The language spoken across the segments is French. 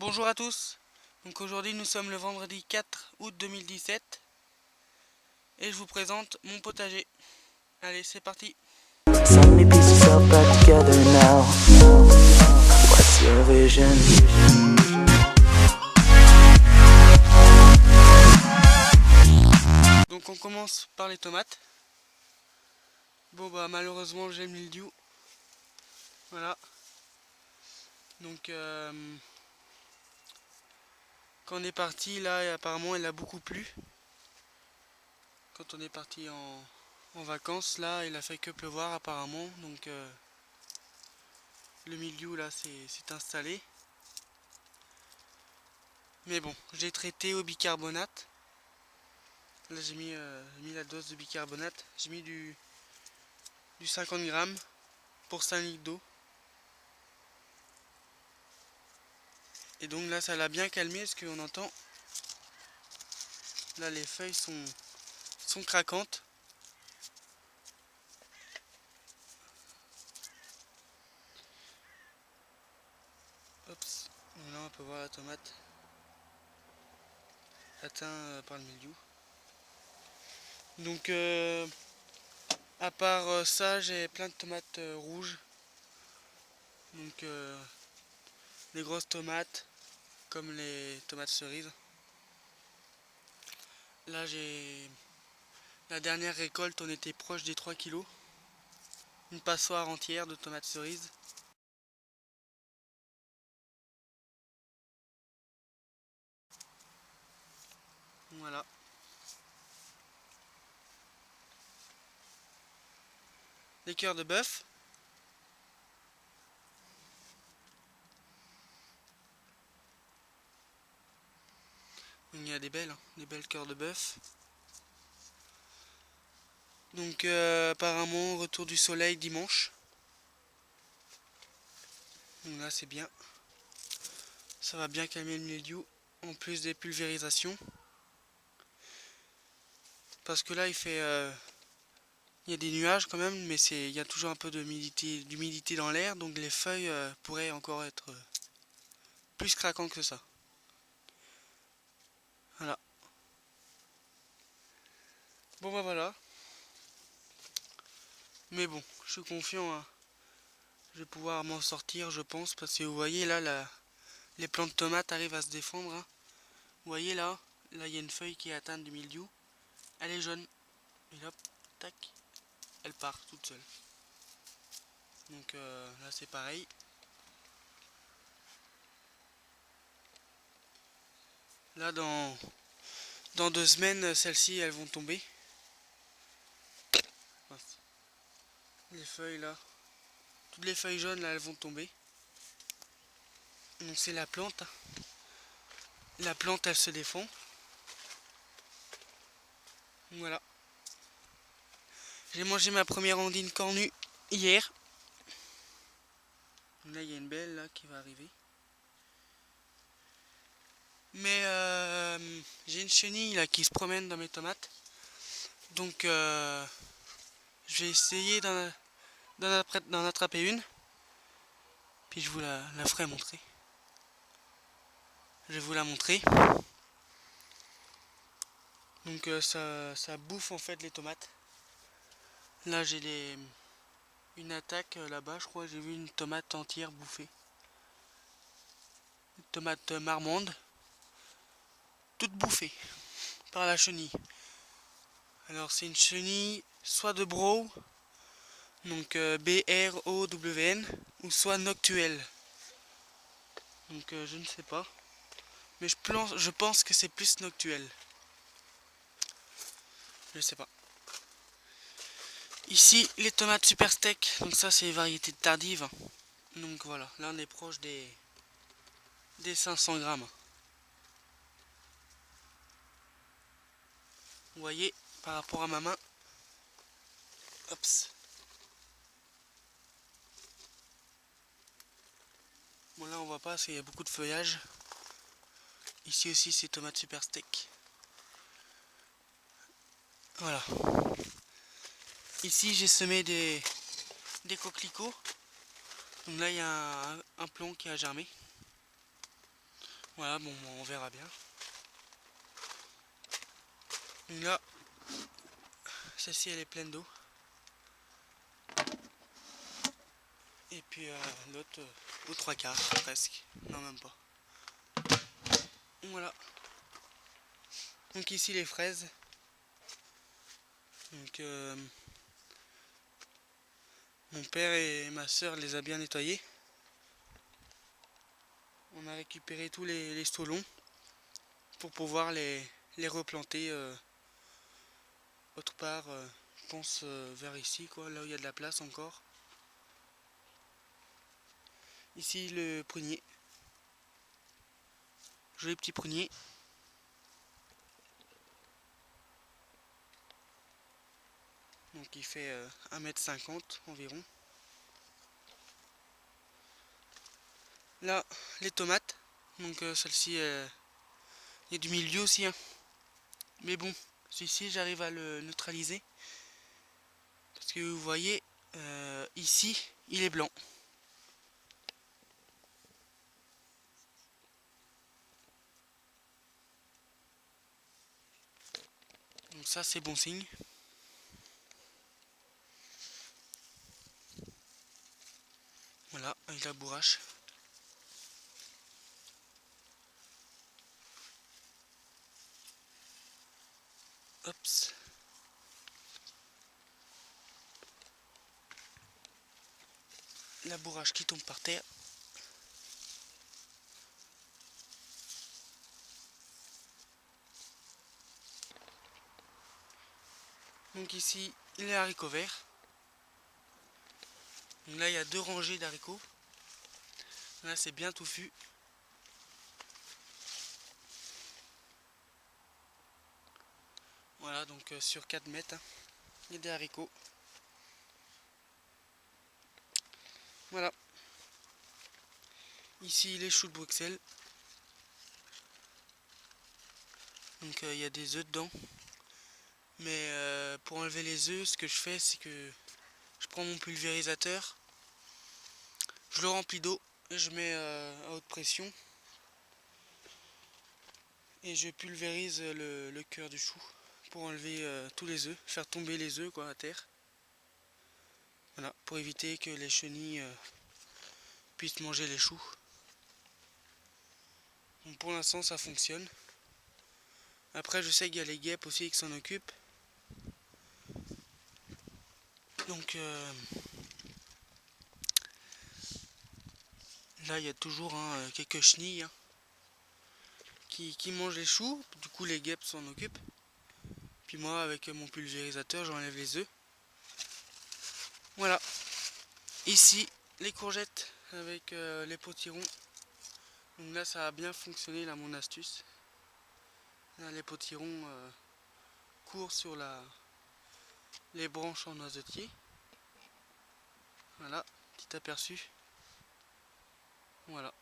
Bonjour à tous, donc aujourd'hui nous sommes le vendredi 4 août 2017 et je vous présente mon potager. Allez, c'est parti. So many pieces all back together now. What's your vision? Donc on commence par les tomates. Bon bah malheureusement j'ai le mildiou. Voilà. Donc quand on est parti là, apparemment il a beaucoup plu. Quand on est parti en vacances là, il a fait que pleuvoir apparemment. Donc le mildiou là s'est installé. Mais bon, j'ai traité au bicarbonate. Là j'ai mis la dose de bicarbonate. J'ai mis du 50 grammes pour 5 litres d'eau. Et donc là ça l'a bien calmé, parce qu'on entend là les feuilles sont craquantes. Oups. Donc là on peut voir la tomate atteinte par le mildiou. Donc à part ça, j'ai plein de tomates rouges. Donc les grosses tomates comme les tomates cerises. Là j'ai la dernière récolte, on était proche des 3 kilos. Une passoire entière de tomates cerises. Voilà. Des cœurs de bœuf. Il y a des belles cœurs de bœuf. Donc apparemment retour du soleil dimanche. Donc là c'est bien. Ça va bien calmer le mildiou. En plus des pulvérisations. Parce que là il y a des nuages quand même, mais il y a toujours un peu d'humidité dans l'air. Donc les feuilles pourraient encore être plus craquantes que ça. Voilà. Bon bah voilà. Mais bon, je suis confiant. Hein. Je vais pouvoir m'en sortir, je pense, parce que vous voyez là, les plants de tomates arrivent à se défendre. Hein. Vous voyez là, il y a une feuille qui est atteinte du mildiou. Elle est jaune. Et hop, tac, elle part toute seule. Donc là c'est pareil. Là dans 2 semaines, celles-ci elles vont tomber. Les feuilles là, toutes les feuilles jaunes là elles vont tomber. Donc c'est la plante. La plante elle se défend. Voilà. J'ai mangé ma première ondine cornue hier. Là il y a une belle là qui va arriver. Mais j'ai une chenille là qui se promène dans mes tomates. Donc je vais essayer d'en attraper une. Puis je vous la ferai montrer. Je vais vous la montrer. Donc ça bouffe en fait les tomates. Là j'ai une attaque là-bas, je crois que j'ai vu une tomate entière bouffée. Une tomate marmande. Toute bouffée par la chenille. Alors c'est une chenille soit de Brow, donc B-R-O-W-N, ou soit noctuelle. Donc je ne sais pas. Mais je pense que c'est plus noctuelle. Je sais pas. Ici les tomates super steak, donc ça c'est les variétés tardives. Donc voilà, là on est proche des 500 grammes. Vous voyez, par rapport à ma main. Hops. Bon là on voit pas parce qu'il y a beaucoup de feuillage. Ici aussi c'est tomates super steak. Voilà. Ici j'ai semé des coquelicots. Donc là il y a un plomb qui a germé. Voilà, bon, on verra bien. Donc là, celle-ci elle est pleine d'eau. Et puis l'autre aux 3/4 presque. Non, même pas. Voilà. Donc ici les fraises. Donc mon père et ma soeur les a bien nettoyées. On a récupéré tous les stolons pour pouvoir les replanter autre part, je pense vers ici, quoi, là où il y a de la place encore. Ici le prunier. Joli petit prunier. Donc il fait 1,50 m environ. Là, les tomates. Donc celle-ci, il y a du milieu aussi. Hein. Mais bon, celui-ci, j'arrive à le neutraliser. Parce que vous voyez, ici, il est blanc. Donc ça, c'est bon signe. Voilà, avec la bourrache. Hops. La bourrache qui tombe par terre. Donc ici, les haricots verts. Donc là, il y a 2 rangées d'haricots. Là, c'est bien touffu. Voilà, donc sur 4 mètres, hein, il y a des haricots. Voilà. Ici, les choux de Bruxelles. Donc il y a des œufs dedans. Mais pour enlever les œufs, ce que je fais, c'est que je prends mon pulvérisateur, je le remplis d'eau et je mets à haute pression et je pulvérise le cœur du chou pour enlever tous les œufs, faire tomber les œufs quoi à terre. Voilà, pour éviter que les chenilles puissent manger les choux. Donc, pour l'instant ça fonctionne. Après je sais qu'il y a les guêpes aussi qui s'en occupent. Donc là il y a toujours quelques chenilles qui mangent les choux, du coup les guêpes s'en occupent. Puis moi avec mon pulvérisateur j'enlève les œufs. Voilà. Ici les courgettes avec les potirons. Donc là ça a bien fonctionné là mon astuce. Là, les potirons courent sur les branches en noisetier. Voilà, petit aperçu. Voilà.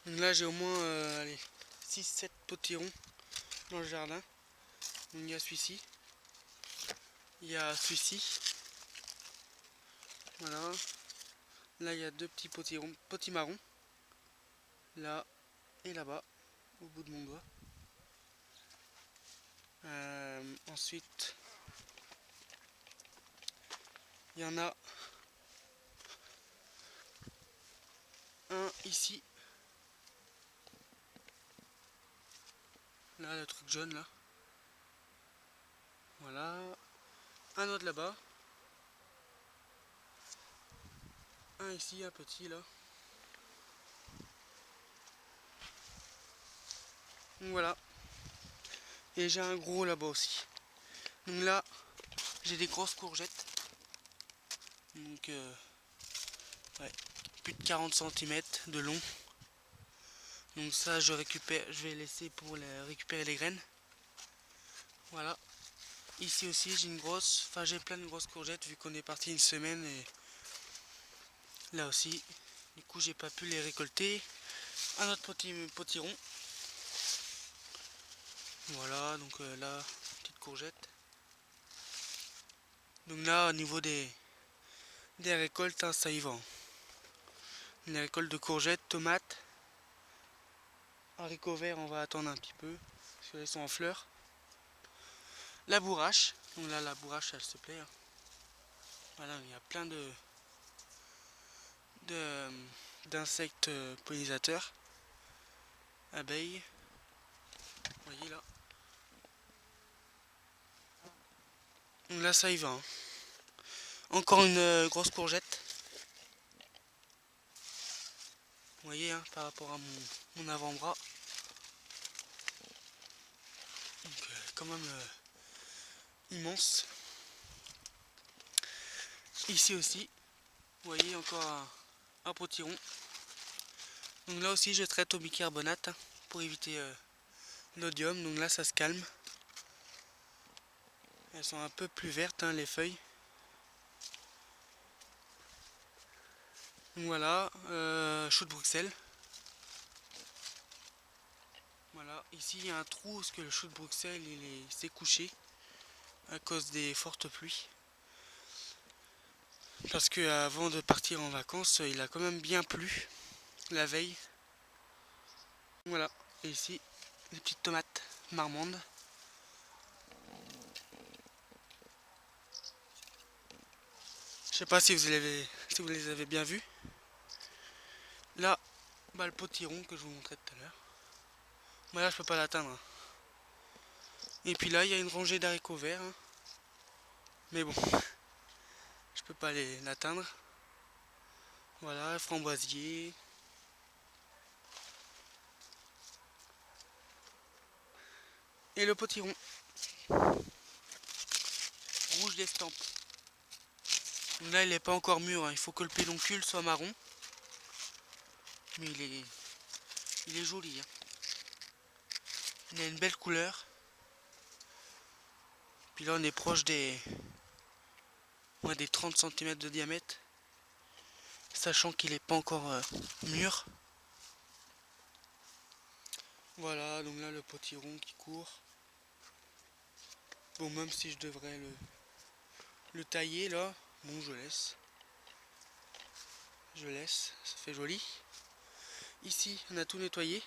Donc là j'ai au moins allez, 6-7 potirons dans le jardin. Donc, il y a celui-ci. Il y a celui-ci. Voilà. Là il y a 2 petits potirons, potimarrons. Là et là-bas, au bout de mon doigt. Ensuite, il y en a un ici. Là, le truc jaune là. Voilà. Un autre là-bas. Un ici, un petit là. Donc voilà. Et j'ai un gros là-bas aussi. Donc là, j'ai des grosses courgettes. Donc ouais, plus de 40 cm de long. Donc ça je vais laisser pour récupérer les graines. Voilà. Ici aussi j'ai j'ai plein de grosses courgettes vu qu'on est parti une semaine et là aussi. Du coup j'ai pas pu les récolter. Un autre potiron. Voilà, donc là, petite courgette. Donc là au niveau des récoltes, hein, ça y va. Une récolte de courgettes, tomates, Haricots verts, on va attendre un petit peu, parce qu'ils sont en fleurs. La bourrache, donc là la bourrache elle se plaît. Hein. Voilà, il y a plein d'insectes pollinisateurs, abeilles. Vous voyez là. Donc là ça y va. Hein. Encore une grosse courgette. Vous voyez hein, par rapport à mon avant-bras. Donc quand même immense. Ici aussi, vous voyez encore un potiron. Donc là aussi je traite au bicarbonate hein, pour éviter l'odium. Donc là ça se calme. Elles sont un peu plus vertes hein, les feuilles. Donc voilà, chou de Bruxelles. Voilà, ici il y a un trou parce que le chou de Bruxelles s'est couché à cause des fortes pluies. Parce que avant de partir en vacances, il a quand même bien plu la veille. Voilà, et ici les petites tomates marmandes. Je sais pas si vous les avez bien vues. Là, bah, le potiron que je vous montrais tout à l'heure. Là je peux pas l'atteindre. Et puis là il y a une rangée d'haricots verts. Hein. Mais bon, je peux pas l'atteindre. Voilà, framboisier. Et le potiron. Rouge d'estampe. Là il n'est pas encore mûr, hein. Il faut que le pédoncule soit marron. Mais il est joli. Hein. Il a une belle couleur. Puis là on est proche des 30 cm de diamètre. Sachant qu'il n'est pas encore mûr. Voilà, donc là le potiron qui court. Bon, même si je devrais le tailler là, bon je laisse. Je laisse, ça fait joli. Ici on a tout nettoyé.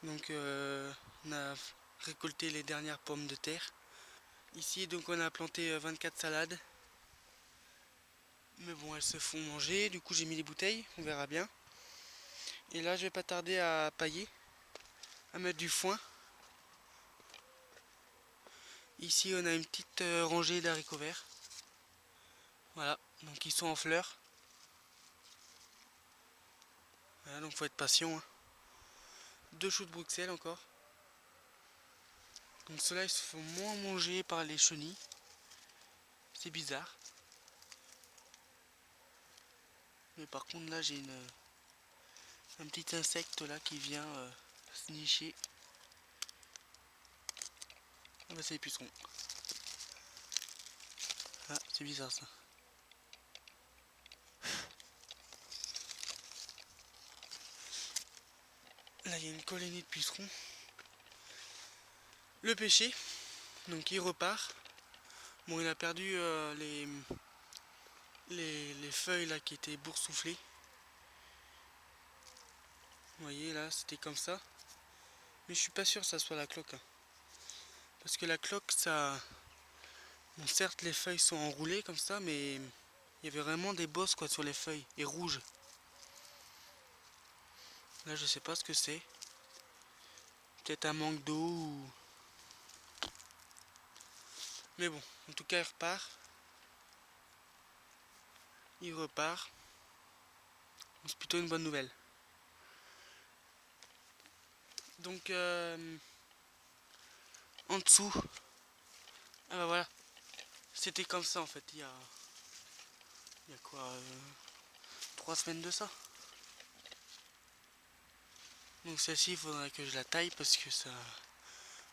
Donc on a récolté les dernières pommes de terre. Ici donc on a planté 24 salades. Mais bon elles se font manger, du coup j'ai mis les bouteilles, on verra bien. Et là je vais pas tarder à pailler, à mettre du foin. Ici on a une petite rangée d'haricots verts. Voilà, donc ils sont en fleurs. Voilà, donc faut être patient. Hein. 2 choux de Bruxelles encore. Donc ceux-là ils se font moins manger par les chenilles. C'est bizarre. Mais par contre là j'ai un petit insecte là qui vient se nicher. Ah bah c'est les pucerons. Ah c'est bizarre ça. Là il y a une colonie de pucerons. Le pêcher, donc il repart. Bon il a perdu les feuilles là qui étaient boursouflées. Vous voyez là c'était comme ça. Mais je suis pas sûr que ça soit la cloque. Hein. Parce que la cloque ça... Bon certes les feuilles sont enroulées comme ça mais il y avait vraiment des bosses quoi sur les feuilles et rouges. Là je sais pas ce que c'est. Peut-être un manque d'eau ou... Mais bon, en tout cas il repart. Il repart. C'est plutôt une bonne nouvelle. Donc en dessous. Ah bah voilà. C'était comme ça en fait il y a quoi 3 semaines de ça. Donc celle-ci il faudrait que je la taille parce que ça...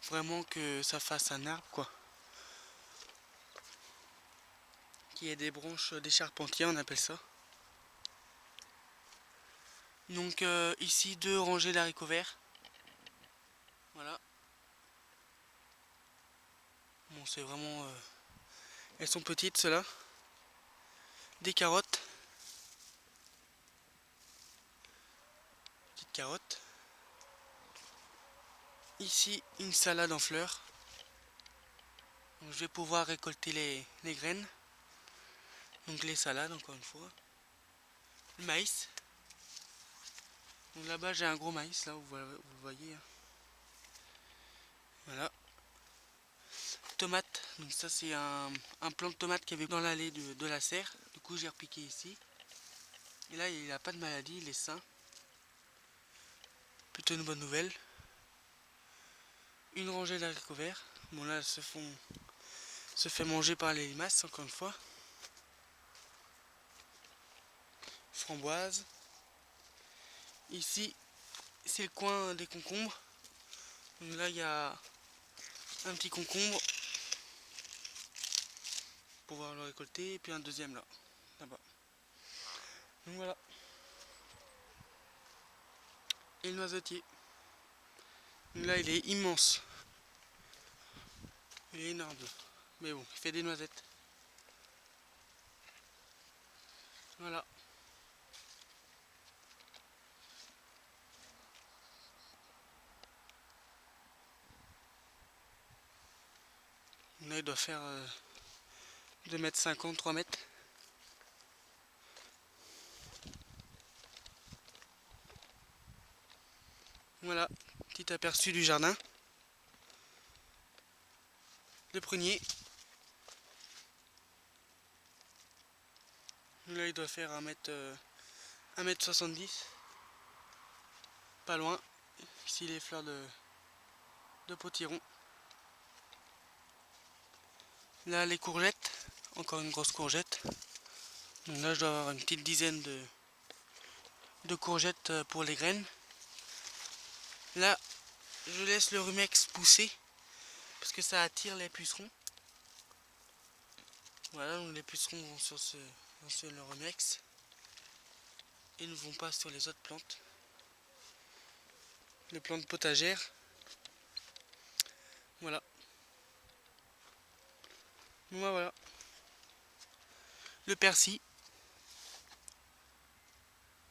Vraiment que ça fasse un arbre quoi. Qu'il y ait des branches, des charpentiers on appelle ça. Donc ici 2 rangées d'haricots verts. Voilà. Bon c'est vraiment... Elles sont petites ceux-là. Des carottes. Petites carottes. ici une salade en fleurs. Donc, je vais pouvoir récolter les graines. Donc les salades encore une fois. Le maïs. Donc là-bas j'ai un gros maïs, là vous le voyez. Voilà. Tomate. Donc ça c'est un plant de tomate qu'il y avait dans l'allée de la serre. Du coup j'ai repiqué ici. Et là il n'a pas de maladie, il est sain. Plutôt une bonne nouvelle. Une rangée d'haricots verts. Bon là elles se fait manger par les limaces encore une fois. Framboise. Ici c'est le coin des concombres. Donc là il y a un petit concombre pour pouvoir le récolter et puis un deuxième là-bas. Donc voilà. Et le noisetier. Donc là il est immense. Il est énorme. Mais bon, il fait des noisettes. Voilà. Là il doit faire 2,50 m, 3 mètres. Voilà, petit aperçu du jardin. Le prunier. Là il doit faire 1,70 m. Pas loin. Ici les fleurs de potiron. Là les courgettes. Encore une grosse courgette. Donc là je dois avoir une petite dizaine de courgettes pour les graines. Là je laisse le rumex pousser parce que ça attire les pucerons. Voilà, donc les pucerons vont sur le rumex et ne vont pas sur les autres plantes. Les plantes potagères. Voilà. Bon bah voilà. Le persil.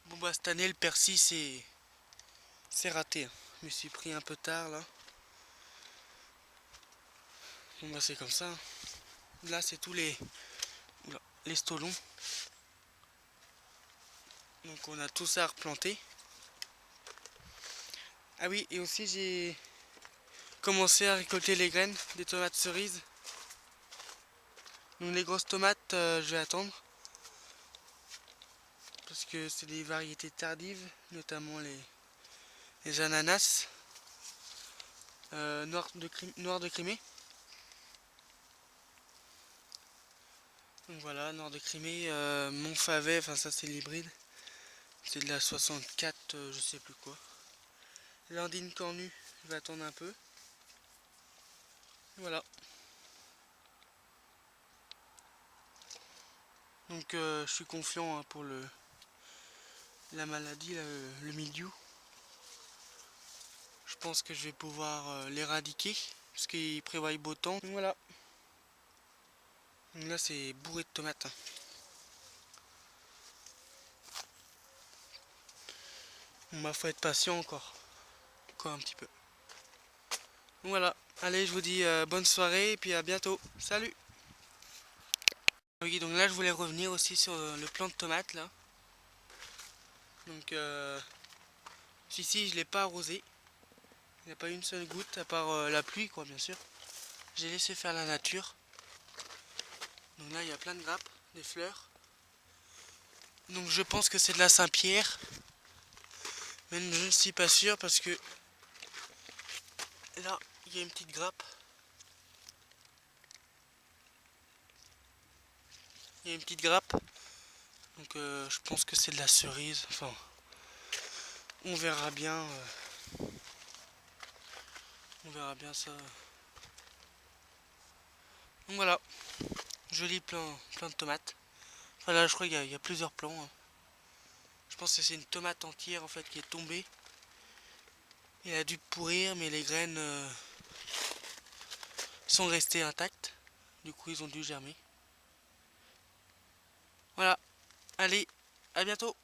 Bon bah cette année le persil c'est raté. Je me suis pris un peu tard là. Bon bah c'est comme ça. Là c'est tous les stolons. Donc on a tout ça à replanter. Ah oui, et aussi j'ai commencé à récolter les graines des tomates cerises. Donc les grosses tomates, je vais attendre. Parce que c'est des variétés tardives, notamment les ananas. Noir de Crimée. Donc voilà, Noir de Crimée, Montfavet, enfin ça c'est l'hybride. C'est de la 64, je sais plus quoi. Landine cornue, je vais attendre un peu. Voilà. Donc je suis confiant hein, pour la maladie, le mildiou. Je pense que je vais pouvoir l'éradiquer parce qu'il prévoit beau temps. Donc voilà. Donc là c'est bourré de tomates. Bon bah faut être patient encore. Encore un petit peu. Donc voilà. Allez, je vous dis bonne soirée et puis à bientôt. Salut. Oui, donc là je voulais revenir aussi sur le plant de tomates là. Donc ici je l'ai pas arrosé. Il n'y a pas une seule goutte à part la pluie quoi bien sûr. J'ai laissé faire la nature. Donc là il y a plein de grappes, des fleurs. Donc je pense que c'est de la Saint-Pierre. Mais je ne suis pas sûr parce que là il y a une petite grappe. Il y a une petite grappe. Donc je pense que c'est de la cerise. Enfin, on verra bien. On verra bien ça. Donc voilà. Joli plein de tomates. Enfin là je crois qu'il y a plusieurs plants. Hein. Je pense que c'est une tomate entière en fait qui est tombée. Elle a dû pourrir mais les graines sont restées intactes. Du coup ils ont dû germer. Voilà. Allez, à bientôt.